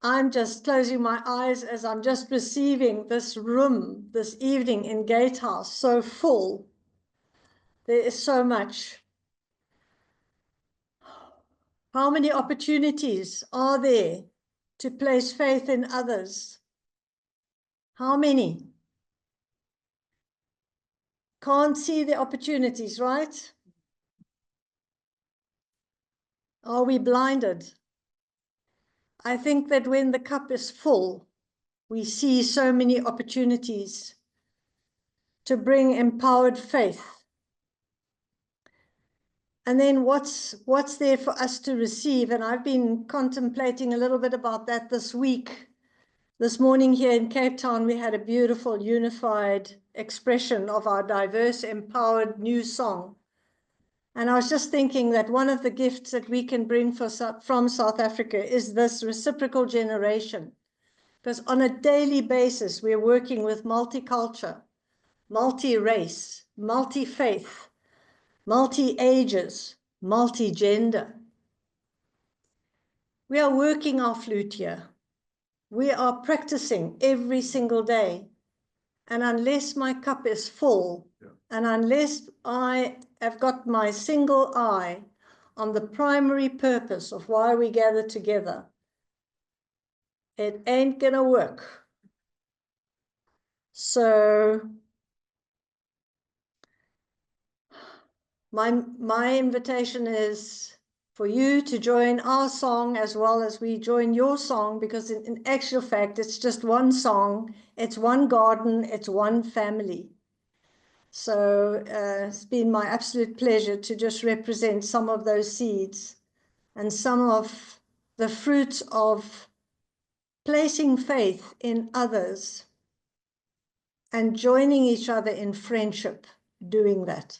I'm just closing my eyes as I'm just receiving this room this evening in Gatehouse, so full. There is so much. How many opportunities are there to place faith in others? How many? Can't see the opportunities, right? Are we blinded? I think that when the cup is full, we see so many opportunities to bring empowered faith. And then what's there for us to receive? And I've been contemplating a little bit about that this week. This morning here in Cape Town, we had a beautiful unified expression of our diverse, empowered new song. And I was just thinking that one of the gifts that we can bring from South Africa is this reciprocal generation. Because on a daily basis, we're working with multicultural, multi-race, multi-faith, multi-ages, multi-gender. We are working our flute here. We are practicing every single day. And unless my cup is full, and unless I have got my single eye on the primary purpose of why we gather together, it ain't gonna work. So my invitation is for you to join our song as well as we join your song, because in actual fact, it's just one song, it's one garden, it's one family. So it's been my absolute pleasure to just represent some of those seeds and some of the fruits of placing faith in others and joining each other in friendship doing that.